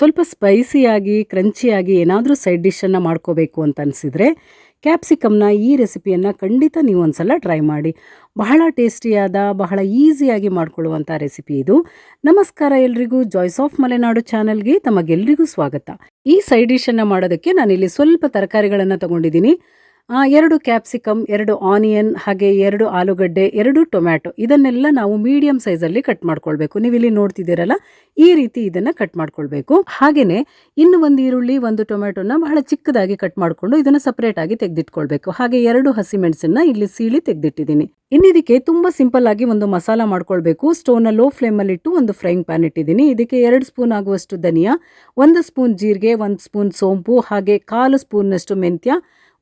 ಸ್ವಲ್ಪ ಸ್ಪೈಸಿಯಾಗಿ ಕ್ರಂಚಿಯಾಗಿ ಏನಾದರೂ ಸೈಡ್ ಡಿಶನ್ನು ಮಾಡ್ಕೋಬೇಕು ಅಂತ ಅನಿಸಿದರೆ ಕ್ಯಾಪ್ಸಿಕಮ್ನ ಈ ರೆಸಿಪಿಯನ್ನು ಖಂಡಿತ ನೀವು ಒಂದ್ಸಲ ಟ್ರೈ ಮಾಡಿ. ಬಹಳ ಟೇಸ್ಟಿಯಾದ ಬಹಳ ಈಸಿಯಾಗಿ ಮಾಡ್ಕೊಳ್ಳುವಂಥ ರೆಸಿಪಿ ಇದು. ನಮಸ್ಕಾರ ಎಲ್ರಿಗೂ, ಜಾಯ್ಸ್ ಆಫ್ ಮಲೆನಾಡು ಚಾನಲ್ಗೆ ತಮಗೆಲ್ರಿಗೂ ಸ್ವಾಗತ. ಈ ಸೈಡ್ ಡಿಶನ್ನು ಮಾಡೋದಕ್ಕೆ ನಾನಿಲ್ಲಿ ಸ್ವಲ್ಪ ತರಕಾರಿಗಳನ್ನು ತಗೊಂಡಿದ್ದೀನಿ. 2 ಕ್ಯಾಪ್ಸಿಕಮ್, 2 ಆನಿಯನ್, ಹಾಗೆ 2 ಆಲೂಗಡ್ಡೆ, 2 ಟೊಮ್ಯಾಟೊ, ಇದನ್ನೆಲ್ಲ ನಾವು ಮೀಡಿಯಂ ಸೈಜಲ್ಲಿ ಕಟ್ ಮಾಡ್ಕೊಳ್ಬೇಕು. ನೀವು ಇಲ್ಲಿ ನೋಡ್ತಿದ್ದೀರಲ್ಲ, ಈ ರೀತಿ ಇದನ್ನು ಕಟ್ ಮಾಡ್ಕೊಳ್ಬೇಕು. ಹಾಗೆಯೇ ಇನ್ನು 1 ಈರುಳ್ಳಿ, 1 ಟೊಮ್ಯಾಟೊನ ಬಹಳ ಚಿಕ್ಕದಾಗಿ ಕಟ್ ಮಾಡಿಕೊಂಡು ಇದನ್ನು ಸಪ್ರೇಟಾಗಿ ತೆಗೆದಿಟ್ಕೊಳ್ಬೇಕು. ಹಾಗೆ 2 ಹಸಿಮೆಣಸನ್ನ ಇಲ್ಲಿ ಸೀಳಿ ತೆಗೆದಿಟ್ಟಿದ್ದೀನಿ. ಇನ್ನಿದಕ್ಕೆ ತುಂಬ ಸಿಂಪಲ್ ಆಗಿ ಒಂದು ಮಸಾಲ ಮಾಡ್ಕೊಳ್ಬೇಕು. ಸ್ಟೋವ್ನ ಲೋ ಫ್ಲೇಮಲ್ಲಿ ಇಟ್ಟು ಒಂದು ಫ್ರೈಯಿಂಗ್ ಪ್ಯಾನ್ ಇಟ್ಟಿದ್ದೀನಿ. ಇದಕ್ಕೆ 2 ಸ್ಪೂನ್ ಆಗುವಷ್ಟು ಧನಿಯಾ, 1 ಸ್ಪೂನ್ ಜೀರಿಗೆ, 1 ಸ್ಪೂನ್ ಸೋಂಪು, ಹಾಗೆ 1/4 ಸ್ಪೂನ್ನಷ್ಟು ಮೆಂತ್ಯ,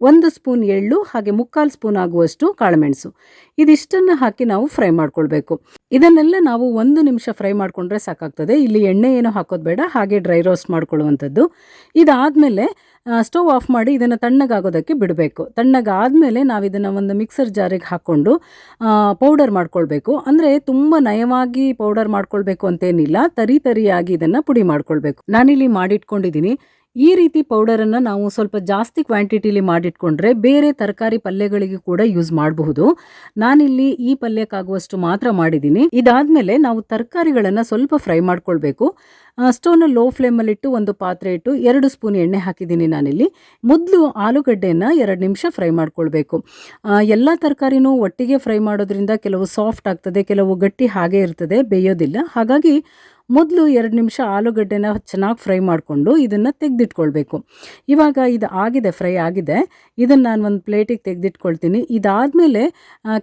1 ಸ್ಪೂನ್ ಎಳ್ಳು, ಹಾಗೆ 3/4 ಸ್ಪೂನ್ ಆಗುವಷ್ಟು ಕಾಳುಮೆಣಸು, ಇದಿಷ್ಟನ್ನು ಹಾಕಿ ನಾವು ಫ್ರೈ ಮಾಡ್ಕೊಳ್ಬೇಕು. ಇದನ್ನೆಲ್ಲ ನಾವು 1 ನಿಮಿಷ ಫ್ರೈ ಮಾಡಿಕೊಂಡ್ರೆ ಸಾಕಾಗ್ತದೆ. ಇಲ್ಲಿ ಎಣ್ಣೆ ಏನೋ ಹಾಕೋದು ಬೇಡ, ಹಾಗೆ ಡ್ರೈ ರೋಸ್ಟ್ ಮಾಡ್ಕೊಳ್ಳುವಂಥದ್ದು. ಇದಾದಮೇಲೆ ಸ್ಟವ್ ಆಫ್ ಮಾಡಿ ಇದನ್ನು ತಣ್ಣಗಾಗೋದಕ್ಕೆ ಬಿಡಬೇಕು. ತಣ್ಣಗಾದಮೇಲೆ ನಾವು ಇದನ್ನು ಒಂದು ಮಿಕ್ಸರ್ ಜಾರಿಗೆ ಹಾಕ್ಕೊಂಡು ಪೌಡರ್ ಮಾಡ್ಕೊಳ್ಬೇಕು. ಅಂದರೆ ತುಂಬ ನಯವಾಗಿ ಪೌಡರ್ ಮಾಡ್ಕೊಳ್ಬೇಕು ಅಂತೇನಿಲ್ಲ, ತರಿಯಾಗಿ ಇದನ್ನು ಪುಡಿ ಮಾಡ್ಕೊಳ್ಬೇಕು. ನಾನಿಲ್ಲಿ ಮಾಡಿಟ್ಕೊಂಡಿದ್ದೀನಿ. ಈ ರೀತಿ ಪೌಡರನ್ನು ನಾವು ಸ್ವಲ್ಪ ಜಾಸ್ತಿ ಕ್ವಾಂಟಿಟಿಲಿ ಮಾಡಿಟ್ಕೊಂಡ್ರೆ ಬೇರೆ ತರಕಾರಿ ಪಲ್ಯಗಳಿಗೆ ಕೂಡ ಯೂಸ್ ಮಾಡಬಹುದು. ನಾನಿಲ್ಲಿ ಈ ಪಲ್ಯಕ್ಕಾಗುವಷ್ಟು ಮಾತ್ರ ಮಾಡಿದ್ದೀನಿ. ಇದಾದಮೇಲೆ ನಾವು ತರಕಾರಿಗಳನ್ನು ಸ್ವಲ್ಪ ಫ್ರೈ ಮಾಡ್ಕೊಳ್ಬೇಕು. ಸ್ಟೋವ್ನ ಲೋ ಫ್ಲೇಮಲ್ಲಿಟ್ಟು ಒಂದು ಪಾತ್ರೆ ಇಟ್ಟು 2 ಸ್ಪೂನ್ ಎಣ್ಣೆ ಹಾಕಿದ್ದೀನಿ ನಾನಿಲ್ಲಿ. ಮೊದಲು ಆಲೂಗಡ್ಡೆಯನ್ನು 2 ನಿಮಿಷ ಫ್ರೈ ಮಾಡ್ಕೊಳ್ಬೇಕು. ಎಲ್ಲ ತರಕಾರಿನೂ ಒಟ್ಟಿಗೆ ಫ್ರೈ ಮಾಡೋದ್ರಿಂದ ಕೆಲವು ಸಾಫ್ಟ್ ಆಗ್ತದೆ, ಕೆಲವು ಗಟ್ಟಿ ಹಾಗೆ ಇರ್ತದೆ, ಬೇಯೋದಿಲ್ಲ. ಹಾಗಾಗಿ ಮೊದಲು 2 ನಿಮಿಷ ಆಲೂಗಡ್ಡೆನ ಚೆನ್ನಾಗಿ ಫ್ರೈ ಮಾಡಿಕೊಂಡು ಇದನ್ನು ತೆಗೆದಿಟ್ಕೊಳ್ಬೇಕು. ಇವಾಗ ಇದು ಆಗಿದೆ, ಫ್ರೈ ಆಗಿದೆ. ಇದನ್ನು ನಾನು ಒಂದು ಪ್ಲೇಟಿಗೆ ತೆಗೆದಿಟ್ಕೊಳ್ತೀನಿ. ಇದಾದಮೇಲೆ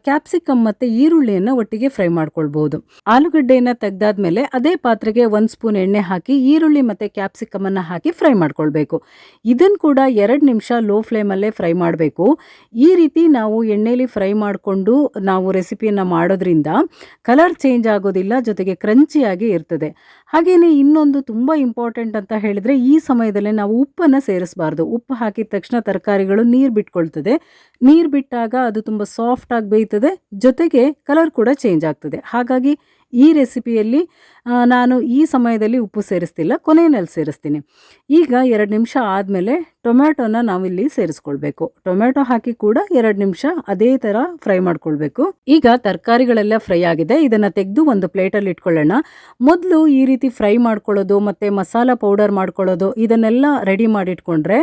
ಕ್ಯಾಪ್ಸಿಕಮ್ ಮತ್ತು ಈರುಳ್ಳಿಯನ್ನು ಒಟ್ಟಿಗೆ ಫ್ರೈ ಮಾಡ್ಕೊಳ್ಬೋದು. ಆಲೂಗಡ್ಡೆಯನ್ನು ತೆಗೆದಾದ್ಮೇಲೆ ಅದೇ ಪಾತ್ರೆಗೆ 1 ಸ್ಪೂನ್ ಎಣ್ಣೆ ಹಾಕಿ ಈರುಳ್ಳಿ ಮತ್ತು ಕ್ಯಾಪ್ಸಿಕಮನ್ನು ಹಾಕಿ ಫ್ರೈ ಮಾಡ್ಕೊಳ್ಬೇಕು. ಇದನ್ನು ಕೂಡ 2 ನಿಮಿಷ ಲೋ ಫ್ಲೇಮಲ್ಲೇ ಫ್ರೈ ಮಾಡಬೇಕು. ಈ ರೀತಿ ನಾವು ಎಣ್ಣೆಯಲ್ಲಿ ಫ್ರೈ ಮಾಡಿಕೊಂಡು ನಾವು ರೆಸಿಪಿಯನ್ನು ಮಾಡೋದ್ರಿಂದ ಕಲರ್ ಚೇಂಜ್ ಆಗೋದಿಲ್ಲ, ಜೊತೆಗೆ ಕ್ರಂಚಿಯಾಗಿ ಇರ್ತದೆ. ಹಾಗೆಯೇ ಇನ್ನೊಂದು ತುಂಬ ಇಂಪಾರ್ಟೆಂಟ್ ಅಂತ ಹೇಳಿದರೆ, ಈ ಸಮಯದಲ್ಲಿ ನಾವು ಉಪ್ಪನ್ನು ಸೇರಿಸಬಾರ್ದು. ಉಪ್ಪು ಹಾಕಿದ ತಕ್ಷಣ ತರಕಾರಿಗಳು ನೀರು ಬಿಟ್ಕೊಳ್ತದೆ. ನೀರು ಬಿಟ್ಟಾಗ ಅದು ತುಂಬ ಸಾಫ್ಟಾಗಿ ಬೇಯ್ತದೆ, ಜೊತೆಗೆ ಕಲರ್ ಕೂಡ ಚೇಂಜ್ ಆಗ್ತದೆ. ಹಾಗಾಗಿ ಈ ರೆಸಿಪಿಯಲ್ಲಿ ನಾನು ಈ ಸಮಯದಲ್ಲಿ ಉಪ್ಪು ಸೇರಿಸ್ತಿಲ್ಲ, ಕೊನೆಯಲ್ಲಿ ಸೇರಿಸ್ತೀನಿ. ಈಗ 2 ನಿಮಿಷ ಆದಮೇಲೆ ಟೊಮ್ಯಾಟೊನ ನಾವಿಲ್ಲಿ ಸೇರಿಸ್ಕೊಳ್ಬೇಕು. ಟೊಮ್ಯಾಟೊ ಹಾಕಿ ಕೂಡ 2 ನಿಮಿಷ ಅದೇ ಥರ ಫ್ರೈ ಮಾಡ್ಕೊಳ್ಬೇಕು. ಈಗ ತರಕಾರಿಗಳೆಲ್ಲ ಫ್ರೈ ಆಗಿದೆ. ಇದನ್ನು ತೆಗೆದು ಒಂದು ಪ್ಲೇಟಲ್ಲಿ ಇಟ್ಕೊಳ್ಳೋಣ. ಮೊದಲು ಈ ರೀತಿ ಫ್ರೈ ಮಾಡ್ಕೊಳ್ಳೋದು ಮತ್ತು ಮಸಾಲ ಪೌಡರ್ ಮಾಡ್ಕೊಳ್ಳೋದು ಇದನ್ನೆಲ್ಲ ರೆಡಿ ಮಾಡಿಟ್ಕೊಂಡ್ರೆ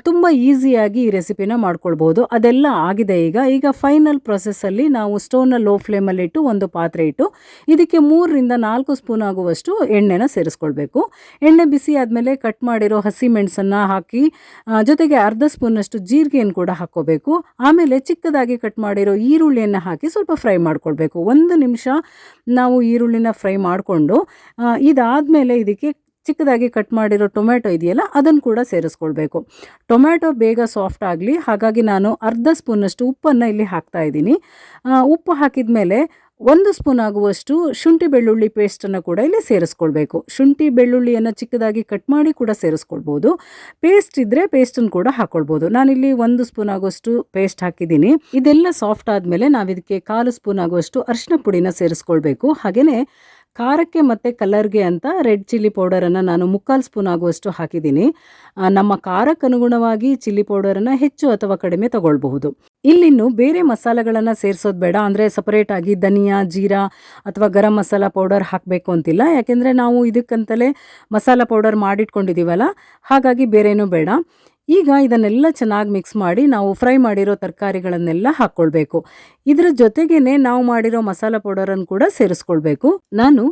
ತುಂಬ ಈಸಿಯಾಗಿ ಈ ರೆಸಿಪಿನ ಮಾಡ್ಕೊಳ್ಬೋದು. ಅದೆಲ್ಲ ಆಗಿದೆ. ಈಗ ಫೈನಲ್ ಪ್ರೊಸೆಸ್ಸಲ್ಲಿ ನಾವು ಸ್ಟೋವ್ನ ಲೋ ಫ್ಲೇಮಲ್ಲಿ ಇಟ್ಟು ಒಂದು ಪಾತ್ರೆ ಇಟ್ಟು ಇದಕ್ಕೆ 3 ರಿಂದ 4 ಸ್ಪೂನ್ ಆಗುವಷ್ಟು ಎಣ್ಣೆನ ಸೇರಿಸ್ಕೊಳ್ಬೇಕು. ಎಣ್ಣೆ ಬಿಸಿ ಆದಮೇಲೆ ಕಟ್ ಮಾಡಿರೋ ಹಸಿ ಮೆಣಸನ್ನು ಹಾಕಿ, ಜೊತೆಗೆ 1/2 ಸ್ಪೂನ್ನಷ್ಟು ಜೀರಿಗೆಯನ್ನು ಕೂಡ ಹಾಕ್ಕೋಬೇಕು. ಆಮೇಲೆ ಚಿಕ್ಕದಾಗಿ ಕಟ್ ಮಾಡಿರೋ ಈರುಳ್ಳಿಯನ್ನು ಹಾಕಿ ಸ್ವಲ್ಪ ಫ್ರೈ ಮಾಡ್ಕೊಳ್ಬೇಕು. 1 ನಿಮಿಷ ನಾವು ಈರುಳ್ಳಿನ ಫ್ರೈ ಮಾಡಿಕೊಂಡು ಇದಾದಮೇಲೆ ಇದಕ್ಕೆ ಚಿಕ್ಕದಾಗಿ ಕಟ್ ಮಾಡಿರೋ ಟೊಮ್ಯಾಟೊ ಇದೆಯಲ್ಲ, ಅದನ್ನು ಕೂಡ ಸೇರಿಸ್ಕೊಳ್ಬೇಕು. ಟೊಮ್ಯಾಟೊ ಬೇಗ ಸಾಫ್ಟ್ ಆಗಲಿ, ಹಾಗಾಗಿ ನಾನು 1/2 ಸ್ಪೂನ್ನಷ್ಟು ಉಪ್ಪನ್ನು ಇಲ್ಲಿ ಹಾಕ್ತಾ ಇದ್ದೀನಿ. ಉಪ್ಪು ಹಾಕಿದ ಮೇಲೆ 1 ಸ್ಪೂನ್ ಆಗುವಷ್ಟು ಶುಂಠಿ ಬೆಳ್ಳುಳ್ಳಿ ಪೇಸ್ಟನ್ನು ಕೂಡ ಇಲ್ಲಿ ಸೇರಿಸ್ಕೊಳ್ಬೇಕು. ಶುಂಠಿ ಬೆಳ್ಳುಳ್ಳಿಯನ್ನು ಚಿಕ್ಕದಾಗಿ ಕಟ್ ಮಾಡಿ ಕೂಡ ಸೇರಿಸ್ಕೊಳ್ಬೋದು. ಪೇಸ್ಟ್ ಇದ್ದರೆ ಪೇಸ್ಟನ್ನು ಕೂಡ ಹಾಕ್ಕೊಳ್ಬೋದು. ನಾನಿಲ್ಲಿ 1 ಸ್ಪೂನ್ ಆಗುವಷ್ಟು ಪೇಸ್ಟ್ ಹಾಕಿದ್ದೀನಿ. ಇದೆಲ್ಲ ಸಾಫ್ಟ್ ಆದಮೇಲೆ ನಾವು ಇದಕ್ಕೆ 1/4 ಸ್ಪೂನ್ ಆಗುವಷ್ಟು ಅರಿಶಿನ ಪುಡಿನ ಸೇರಿಸ್ಕೊಳ್ಬೇಕು. ಹಾಗೆಯೇ ಖಾರಕ್ಕೆ ಮತ್ತು ಕಲರ್ಗೆ ಅಂತ ರೆಡ್ ಚಿಲ್ಲಿ ಪೌಡರನ್ನು ನಾನು 3/4 ಸ್ಪೂನ್ ಆಗುವಷ್ಟು ಹಾಕಿದ್ದೀನಿ. ನಮ್ಮ ಖಾರಕ್ಕೆ ಅನುಗುಣವಾಗಿ ಚಿಲ್ಲಿ ಪೌಡರನ್ನು ಹೆಚ್ಚು ಅಥವಾ ಕಡಿಮೆ ತಗೊಳ್ಬಹುದು. ಇಲ್ಲಿನ್ನು ಬೇರೆ ಮಸಾಲೆಗಳನ್ನು ಸೇರಿಸೋದು ಬೇಡ. ಅಂದರೆ ಸಪರೇಟಾಗಿ ಧನಿಯಾ, ಜೀರಾ ಅಥವಾ ಗರಂ ಮಸಾಲ ಪೌಡರ್ ಹಾಕಬೇಕು ಅಂತಿಲ್ಲ. ಯಾಕೆಂದರೆ ನಾವು ಇದಕ್ಕಂತಲೇ ಮಸಾಲ ಪೌಡರ್ ಮಾಡಿಟ್ಕೊಂಡಿದ್ದೀವಲ್ಲ, ಹಾಗಾಗಿ ಬೇರೇನೂ ಬೇಡ. ಈಗ ಇದನ್ನೆಲ್ಲ ಚೆನ್ನಾಗಿ ಮಿಕ್ಸ್ ಮಾಡಿ ನಾವು ಫ್ರೈ ಮಾಡಿರೋ ತರಕಾರಿಗಳನ್ನೆಲ್ಲ ಹಾಕ್ಕೊಳ್ಬೇಕು. ಇದರ ಜೊತೆಗೇ ನಾವು ಮಾಡಿರೋ ಮಸಾಲ ಪೌಡರನ್ನು ಕೂಡ ಸೇರಿಸ್ಕೊಳ್ಬೇಕು. ನಾನು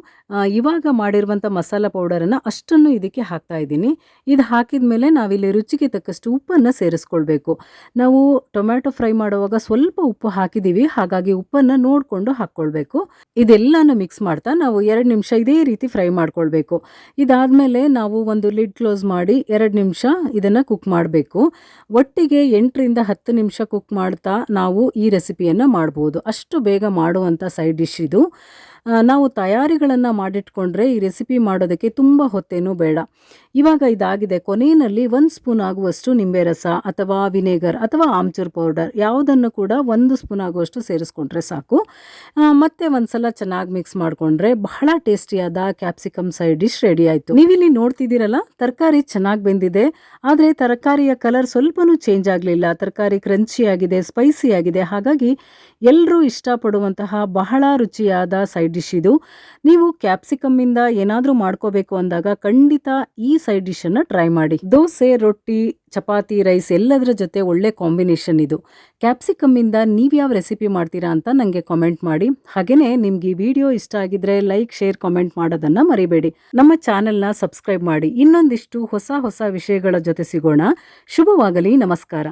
ಇವಾಗ ಮಾಡಿರುವಂಥ ಮಸಾಲ ಪೌಡರನ್ನು ಅಷ್ಟನ್ನು ಇದಕ್ಕೆ ಹಾಕ್ತಾ ಇದ್ದೀನಿ. ಇದು ಹಾಕಿದ ಮೇಲೆ ನಾವಿಲ್ಲಿ ರುಚಿಗೆ ತಕ್ಕಷ್ಟು ಉಪ್ಪನ್ನು ಸೇರಿಸ್ಕೊಳ್ಬೇಕು. ನಾವು ಟೊಮ್ಯಾಟೊ ಫ್ರೈ ಮಾಡುವಾಗ ಸ್ವಲ್ಪ ಉಪ್ಪು ಹಾಕಿದ್ದೀವಿ, ಹಾಗಾಗಿ ಉಪ್ಪನ್ನು ನೋಡಿಕೊಂಡು ಹಾಕ್ಕೊಳ್ಬೇಕು. ಇದೆಲ್ಲನೂ ಮಿಕ್ಸ್ ಮಾಡ್ತಾ ನಾವು 2 ನಿಮಿಷ ಇದೇ ರೀತಿ ಫ್ರೈ ಮಾಡ್ಕೊಳ್ಬೇಕು. ಇದಾದಮೇಲೆ ನಾವು ಒಂದು ಲಿಡ್ ಕ್ಲೋಸ್ ಮಾಡಿ 2 ನಿಮಿಷ ಇದನ್ನು ಕುಕ್ ಮಾಡಬೇಕು. ಒಟ್ಟಿಗೆ 8 ರಿಂದ 10 ನಿಮಿಷ ಕುಕ್ ಮಾಡ್ತಾ ನಾವು ಈ ರೆಸಿಪಿಯನ್ನು ಮಾಡ್ಬೋದು. ಅಷ್ಟು ಬೇಗ ಮಾಡುವಂಥ ಸೈಡ್ ಡಿಶ್ ಇದು. ನಾವು ತಯಾರಿಗಳನ್ನು ಮಾಡಿಟ್ಕೊಂಡ್ರೆ ಈ ರೆಸಿಪಿ ಮಾಡೋದಕ್ಕೆ ತುಂಬ ಹೊತ್ತೇನೂ ಬೇಡ. ಇವಾಗ ಇದಾಗಿದೆ, ಕೊನೆಯಲ್ಲಿ 1 ಸ್ಪೂನ್ ಆಗುವಷ್ಟು ನಿಂಬೆ ರಸ ಅಥವಾ ವಿನೆಗರ್ ಅಥವಾ ಆಮ್ಚೂರ್ ಪೌಡರ್ ಯಾವುದನ್ನು ಕೂಡ 1 ಸ್ಪೂನ್ ಆಗುವಷ್ಟು ಸೇರಿಸ್ಕೊಂಡ್ರೆ ಸಾಕು. ಮತ್ತೆ ಒಂದ್ಸಲ ಚೆನ್ನಾಗಿ ಮಿಕ್ಸ್ ಮಾಡಿಕೊಂಡ್ರೆ ಬಹಳ ಟೇಸ್ಟಿಯಾದ ಕ್ಯಾಪ್ಸಿಕಮ್ ಸೈಡ್ ಡಿಶ್ ರೆಡಿ ಆಯಿತು. ನೀವಿಲ್ಲಿ ನೋಡ್ತಿದ್ದೀರಲ್ಲ, ತರಕಾರಿ ಚೆನ್ನಾಗಿ ಬೆಂದಿದೆ, ಆದರೆ ತರಕಾರಿಯ ಕಲರ್ ಸ್ವಲ್ಪನೂ ಚೇಂಜ್ ಆಗಲಿಲ್ಲ. ತರಕಾರಿ ಕ್ರಂಚಿ ಆಗಿದೆ, ಸ್ಪೈಸಿ ಆಗಿದೆ. ಹಾಗಾಗಿ ಎಲ್ಲರೂ ಇಷ್ಟಪಡುವಂತಹ ಬಹಳ ರುಚಿಯಾದ ಸೈಡ್ ಡಿಶ್ ಇದು. ನೀವು ಕ್ಯಾಪ್ಸಿಕಮ್ಮಿಂದ ಏನಾದರೂ ಮಾಡ್ಕೋಬೇಕು ಅಂದಾಗ ಖಂಡಿತ ಈ ಸೈಡ್ ಡಿಶನ್ನು ಟ್ರೈ ಮಾಡಿ. ದೋಸೆ, ರೊಟ್ಟಿ, ಚಪಾತಿ, ರೈಸ್ ಎಲ್ಲದರ ಜೊತೆ ಒಳ್ಳೆ ಕಾಂಬಿನೇಷನ್ ಇದು. ಕ್ಯಾಪ್ಸಿಕಮ್ಮಿಂದ ನೀವು ಯಾವ ರೆಸಿಪಿ ಮಾಡ್ತೀರಾ ಅಂತ ನನಗೆ ಕಾಮೆಂಟ್ ಮಾಡಿ. ಹಾಗೆಯೇ ನಿಮ್ಗೆ ಈ ವಿಡಿಯೋ ಇಷ್ಟ ಆಗಿದ್ರೆ ಲೈಕ್, ಶೇರ್, ಕಾಮೆಂಟ್ ಮಾಡೋದನ್ನು ಮರಿಬೇಡಿ. ನಮ್ಮ ಚಾನೆಲ್ನ ಸಬ್ಸ್ಕ್ರೈಬ್ ಮಾಡಿ. ಇನ್ನೊಂದಿಷ್ಟು ಹೊಸ ಹೊಸ ವಿಷಯಗಳ ಜೊತೆ ಸಿಗೋಣ. ಶುಭವಾಗಲಿ. ನಮಸ್ಕಾರ.